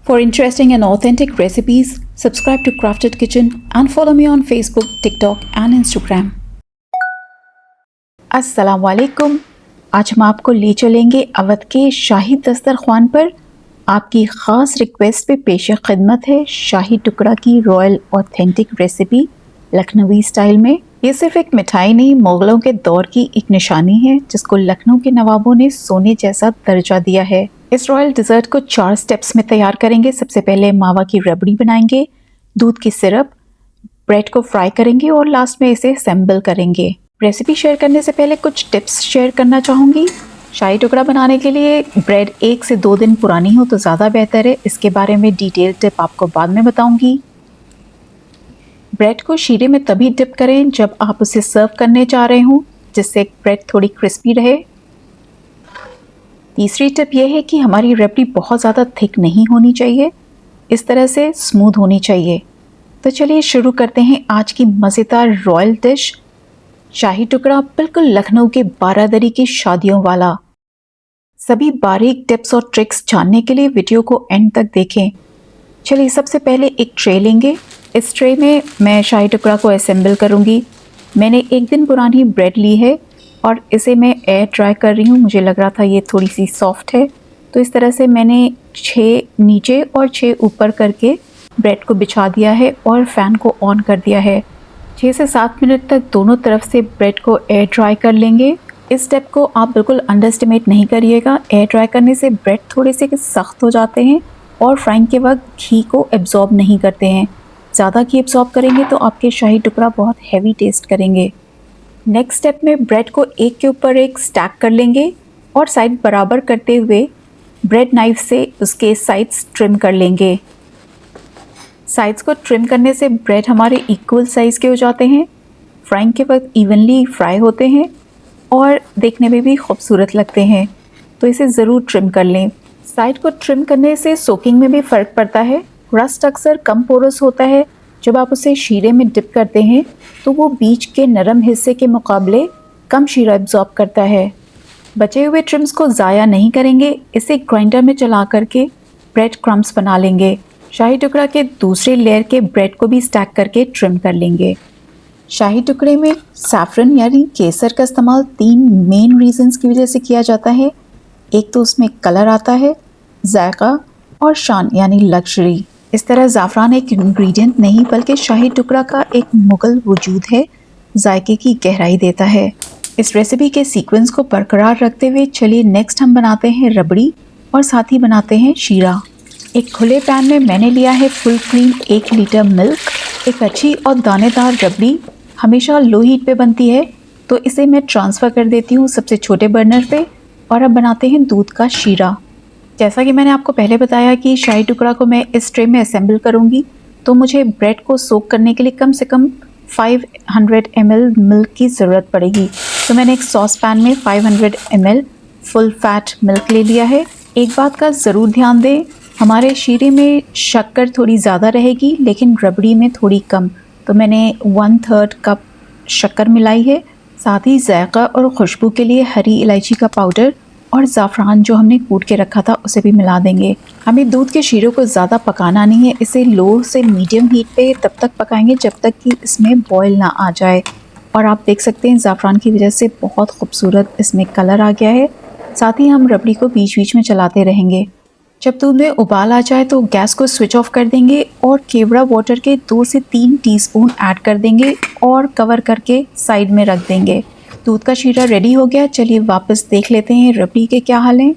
For interesting and authentic recipes, subscribe to Crafted Kitchen and follow me on Facebook, TikTok and Instagram. अस्सलाम वालेकुम। आज हम आपको ले चलेंगे अवध के शाही दस्तरख्वान पर। आपकी ख़ास रिक्वेस्ट पे पेश खिदमत है शाही टुकड़ा की रॉयल ऑथेंटिक रेसिपी लखनवी स्टाइल में। ये सिर्फ एक मिठाई नहीं, मुग़लों के दौर की एक निशानी है जिसको लखनऊ के नवाबों ने सोने जैसा दर्जा दिया है। इस रॉयल डिज़र्ट को 4 स्टेप्स में तैयार करेंगे। सबसे पहले मावा की रबड़ी बनाएंगे, दूध की सिरप, ब्रेड को फ्राई करेंगे और लास्ट में इसे असेंबल करेंगे। रेसिपी शेयर करने से पहले कुछ टिप्स शेयर करना चाहूँगी। शाही टुकड़ा बनाने के लिए ब्रेड 1 से 2 दिन पुरानी हो तो ज़्यादा बेहतर है। इसके बारे में डिटेल टिप आपको बाद में बताऊँगी। ब्रेड को शीरे में तभी डिप करें जब आप उसे सर्व करने जा रहे हों, जिससे ब्रेड थोड़ी क्रिस्पी रहे। तीसरी टिप यह है कि हमारी रबड़ी बहुत ज़्यादा थिक नहीं होनी चाहिए, इस तरह से स्मूथ होनी चाहिए। तो चलिए शुरू करते हैं आज की मज़ेदार रॉयल डिश शाही टुकड़ा, बिल्कुल लखनऊ के बारादरी की शादियों वाला। सभी बारीक टिप्स और ट्रिक्स जानने के लिए वीडियो को एंड तक देखें। चलिए सबसे पहले एक ट्रे लेंगे। इस ट्रे में मैं शाही टुकड़ा को असेंबल करूँगी। मैंने 1 दिन पुरानी ब्रेड ली है और इसे मैं एयर ड्राई कर रही हूँ। मुझे लग रहा था ये थोड़ी सी सॉफ्ट है, तो इस तरह से मैंने 6 नीचे और 6 ऊपर करके ब्रेड को बिछा दिया है और फ़ैन को ऑन कर दिया है। 6 से 7 मिनट तक दोनों तरफ से ब्रेड को एयर ड्राई कर लेंगे। इस स्टेप को आप बिल्कुल अंडर एस्टिमेट नहीं करिएगा। एयर ड्राई करने से ब्रेड थोड़े से सख्त हो जाते हैं और फ्राइंग के वक्त घी को एब्जॉर्ब नहीं करते हैं। ज़्यादा घी एब्जॉर्ब करेंगे तो आपके शाही टुकड़ा बहुत हैवी टेस्ट करेंगे। नेक्स्ट स्टेप में ब्रेड को एक के ऊपर एक स्टैक कर लेंगे और साइड बराबर करते हुए ब्रेड नाइफ से उसके साइड्स ट्रिम कर लेंगे। साइड्स को ट्रिम करने से ब्रेड हमारे इक्वल साइज़ के हो जाते हैं, फ्राइंग के वक्त इवनली फ्राई होते हैं और देखने में भी खूबसूरत लगते हैं। तो इसे ज़रूर ट्रिम कर लें। साइड को ट्रिम करने से सोकिंग में भी फ़र्क पड़ता है। रस्ट अक्सर कम पोरस होता है। जब आप उसे शीरे में डिप करते हैं तो वो बीच के नरम हिस्से के मुकाबले कम शीरा एब्जॉर्ब करता है। बचे हुए ट्रिम्स को ज़ाया नहीं करेंगे, इसे ग्राइंडर में चला करके ब्रेड क्रम्स बना लेंगे। शाही टुकड़ा के दूसरे लेयर के ब्रेड को भी स्टैक करके ट्रिम कर लेंगे। शाही टुकड़े में सैफरन यानी केसर का इस्तेमाल 3 मेन रीजंस की वजह से किया जाता है। एक तो उसमें कलर आता है, जायका और शान यानी लग्जरी। इस तरह ज़ाफ़रान एक इंग्रेडिएंट नहीं बल्कि शाही टुकड़ा का एक मुग़ल वजूद है, जायके की गहराई देता है। इस रेसिपी के सीक्वेंस को बरकरार रखते हुए चलिए नेक्स्ट हम बनाते हैं रबड़ी और साथ ही बनाते हैं शीरा। एक खुले पैन में मैंने लिया है फुल क्रीम 1 लीटर मिल्क। एक अच्छी और दानेदार रबड़ी हमेशा लो हीट पे बनती है, तो इसे मैं ट्रांसफ़र कर देती हूँ सबसे छोटे बर्नर पे और अब बनाते हैं दूध का शीरा। जैसा कि मैंने आपको पहले बताया कि शाही टुकड़ा को मैं इस ट्रे में असेंबल करूँगी, तो मुझे ब्रेड को सोक करने के लिए कम से कम 500 ml मिल्क की ज़रूरत पड़ेगी। तो मैंने एक सॉस पैन में 500 ml फुल फैट मिल्क ले लिया है। एक बात का ज़रूर ध्यान दें, हमारे शीरे में शक्कर थोड़ी ज़्यादा रहेगी लेकिन रबड़ी में थोड़ी कम, तो मैंने 1/3 कप शक्कर मिलाई है। साथ ही जायका और खुशबू के लिए हरी इलायची का पाउडर और ज़ाफ़रान जो हमने कूट के रखा था उसे भी मिला देंगे। हमें दूध के शीरों को ज़्यादा पकाना नहीं है, इसे लो से मीडियम हीट पे तब तक पकाएंगे जब तक कि इसमें बॉयल ना आ जाए। और आप देख सकते हैं ज़ाफ़रान की वजह से बहुत खूबसूरत इसमें कलर आ गया है। साथ ही हम रबड़ी को बीच बीच में चलाते रहेंगे। जब दूध में उबाल आ जाए तो गैस को स्विच ऑफ कर देंगे और केवड़ा वाटर के 2 से 3 टीस्पून ऐड कर देंगे और कवर करके साइड में रख देंगे। दूध का शीरा रेडी हो गया। चलिए वापस देख लेते हैं रबड़ी के क्या हाल हैं।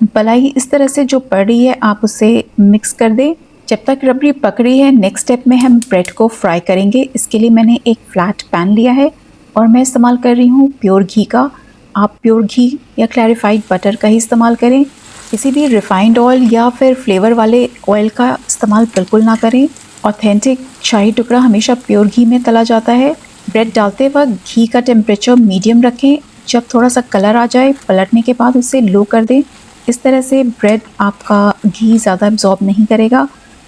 मलाई इस तरह से जो पड़ रही है आप उसे मिक्स कर दें जब तक रबड़ी पक रही है। नेक्स्ट स्टेप में हम ब्रेड को फ्राई करेंगे। इसके लिए मैंने एक फ्लैट पैन लिया है और मैं इस्तेमाल कर रही हूँ प्योर घी का। आप प्योर घी या क्लैरिफाइड बटर का ही इस्तेमाल करें। किसी भी रिफाइंड ऑयल या फिर फ्लेवर वाले ऑयल का इस्तेमाल बिल्कुल ना करें। ऑथेंटिक शाही टुकड़ा हमेशा प्योर घी में तला जाता है। ब्रेड डालते वक्त घी का टेम्परेचर मीडियम रखें। जब थोड़ा सा कलर आ जाए पलटने के बाद उसे लो कर दें। इस तरह से ब्रेड आपका घी ज़्यादा एब्जॉर्ब नहीं करेगा।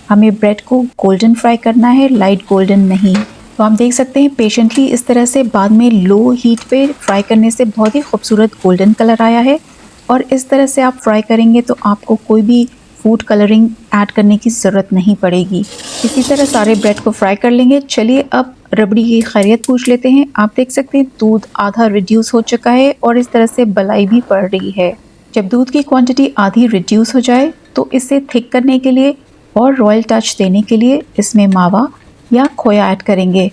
हमें ब्रेड को गोल्डन फ्राई करना है, लाइट गोल्डन नहीं। तो आप देख सकते हैं पेशेंटली इस तरह से बाद में लो हीट पे फ्राई करने से बहुत ही खूबसूरत गोल्डन कलर आया है। और इस तरह से आप फ्राई करेंगे तो आपको कोई भी फूड कलरिंग ऐड करने की ज़रूरत नहीं पड़ेगी। इसी तरह सारे ब्रेड को फ्राई कर लेंगे। चलिए अब रबड़ी की खैरियत पूछ लेते हैं। आप देख सकते हैं दूध आधा रिड्यूस हो चुका है और इस तरह से बलाई भी पड़ रही है। जब दूध की क्वांटिटी आधी रिड्यूस हो जाए तो इसे थिक करने के लिए और रॉयल टच देने के लिए इसमें मावा या खोया ऐड करेंगे।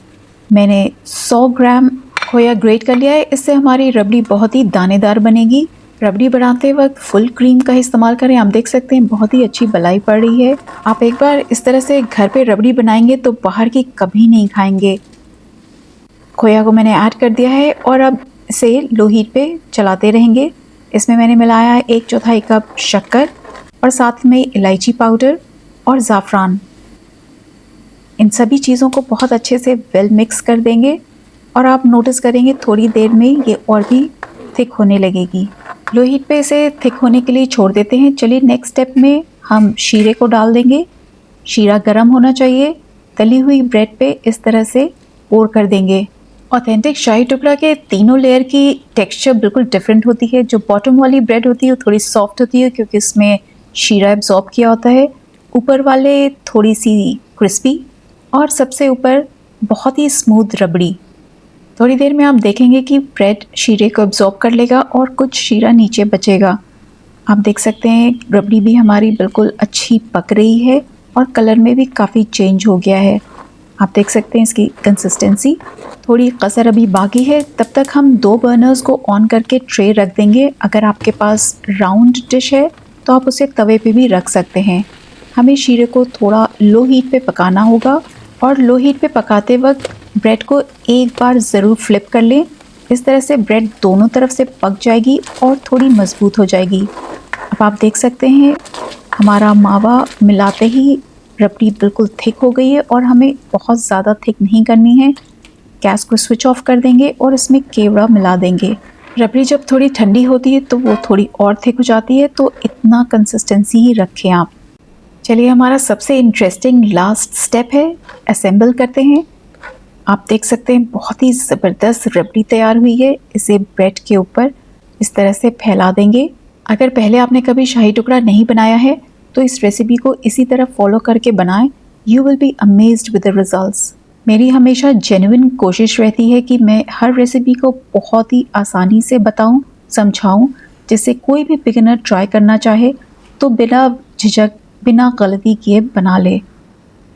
मैंने 100 ग्राम खोया ग्रेट कर लिया है। इससे हमारी रबड़ी बहुत ही दानेदार बनेगी। रबड़ी बनाते वक्त फुल क्रीम का इस्तेमाल करें। आप देख सकते हैं बहुत ही अच्छी बलाई पड़ रही है। आप एक बार इस तरह से घर पे रबड़ी बनाएंगे तो बाहर की कभी नहीं खाएंगे। खोया को मैंने ऐड कर दिया है और अब इसे लो हीट पे चलाते रहेंगे। इसमें मैंने मिलाया है 1/4 कप शक्कर और साथ में इलायची पाउडर और ज़ाफ़रान। इन सभी चीज़ों को बहुत अच्छे से वेल मिक्स कर देंगे और आप नोटिस करेंगे थोड़ी देर में ये और भी थिक होने लगेगी। लो हीट पे इसे थिक होने के लिए छोड़ देते हैं। चलिए नेक्स्ट स्टेप में हम शीरे को डाल देंगे। शीरा गर्म होना चाहिए। तली हुई ब्रेड पे इस तरह से पोर कर देंगे। ऑथेंटिक शाही टुकड़ा के तीनों लेयर की टेक्सचर बिल्कुल डिफरेंट होती है। जो बॉटम वाली ब्रेड होती है वो थोड़ी सॉफ्ट होती है क्योंकि इसमें शीरा एब्जॉर्ब किया होता है। ऊपर वाले थोड़ी सी क्रिस्पी और सबसे ऊपर बहुत ही स्मूथ रबड़ी। थोड़ी देर में आप देखेंगे कि ब्रेड शीरे को एब्जॉर्ब कर लेगा और कुछ शीरा नीचे बचेगा। आप देख सकते हैं रबड़ी भी हमारी बिल्कुल अच्छी पक रही है और कलर में भी काफ़ी चेंज हो गया है। आप देख सकते हैं इसकी कंसिस्टेंसी। थोड़ी कसर अभी बाकी है। तब तक हम 2 बर्नर्स को ऑन करके ट्रे रख देंगे। अगर आपके पास राउंड डिश है तो आप उसे तवे पे भी रख सकते हैं। हमें शीरे को थोड़ा लो हीट पे पकाना होगा और लो हीट पे पकाते वक्त ब्रेड को एक बार ज़रूर फ्लिप कर लें। इस तरह से ब्रेड दोनों तरफ से पक जाएगी और थोड़ी मज़बूत हो जाएगी। अब आप देख सकते हैं हमारा मावा मिलाते ही रबड़ी बिल्कुल थिक हो गई है और हमें बहुत ज़्यादा थिक नहीं करनी है। गैस को स्विच ऑफ कर देंगे और इसमें केवड़ा मिला देंगे। रबड़ी जब थोड़ी ठंडी होती है तो वो थोड़ी और थिक हो जाती है, तो इतना कंसिस्टेंसी ही रखें आप। चलिए हमारा सबसे इंटरेस्टिंग लास्ट स्टेप है, असेंबल करते हैं। आप देख सकते हैं बहुत ही ज़बरदस्त रबड़ी तैयार हुई है। इसे ब्रेड के ऊपर इस तरह से फैला देंगे। अगर पहले आपने कभी शाही टुकड़ा नहीं बनाया है तो इस रेसिपी को इसी तरह फॉलो करके बनाएं। You will be amazed with the results. मेरी हमेशा जेन्युइन कोशिश रहती है कि मैं हर रेसिपी को बहुत ही आसानी से बताऊं, समझाऊं, जिससे कोई भी बिगिनर ट्राई करना चाहे तो बिना झिझक, बिना गलती किए बना ले।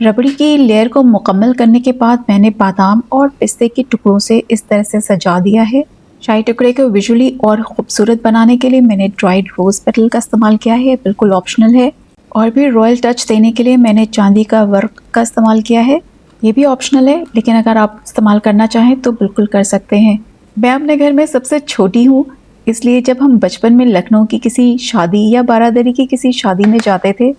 रबड़ी की लेयर को मुकम्मल करने के बाद मैंने बादाम और पिस्ते के टुकड़ों से इस तरह से सजा दिया है। शाही टुकड़े को विजुअली और ख़ूबसूरत बनाने के लिए मैंने ड्राइड रोज़ पेटल का इस्तेमाल किया है, बिल्कुल ऑप्शनल है। और भी रॉयल टच देने के लिए मैंने चांदी का वर्क का इस्तेमाल किया है, ये भी ऑप्शनल है, लेकिन अगर आप इस्तेमाल करना चाहें तो बिल्कुल कर सकते हैं। मैं अपने घर में सबसे छोटी हूँ, इसलिए जब हम बचपन में लखनऊ की किसी शादी या बारादरी की किसी शादी में जाते थे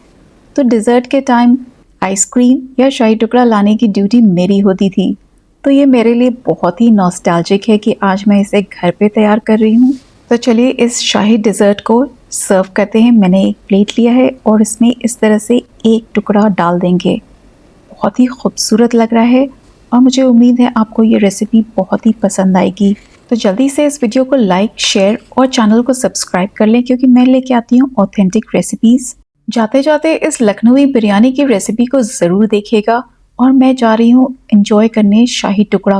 तो डिज़र्ट के टाइम आइसक्रीम या शाही टुकड़ा लाने की ड्यूटी मेरी होती थी। तो ये मेरे लिए बहुत ही नॉस्टैल्जिक है कि आज मैं इसे घर पे तैयार कर रही हूँ। तो चलिए इस शाही डिज़र्ट को सर्व करते हैं। मैंने एक प्लेट लिया है और इसमें इस तरह से एक टुकड़ा डाल देंगे। बहुत ही खूबसूरत लग रहा है और मुझे उम्मीद है आपको ये रेसिपी बहुत ही पसंद आएगी। तो जल्दी से इस वीडियो को लाइक, शेयर और चैनल को सब्सक्राइब कर लें, क्योंकि मैं लेके आती हूँ ऑथेंटिक रेसिपीज़। जाते जाते इस लखनवी बिरयानी की रेसिपी को ज़रूर देखिएगा। और मैं जा रही हूँ एंजॉय करने शाही टुकड़ा।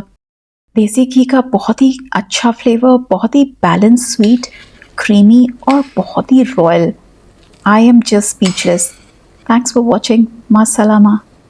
देसी घी का बहुत ही अच्छा फ्लेवर, बहुत ही बैलेंस, स्वीट, क्रीमी और बहुत ही royal. I am just speechless. Thanks for watching. मां सलामा।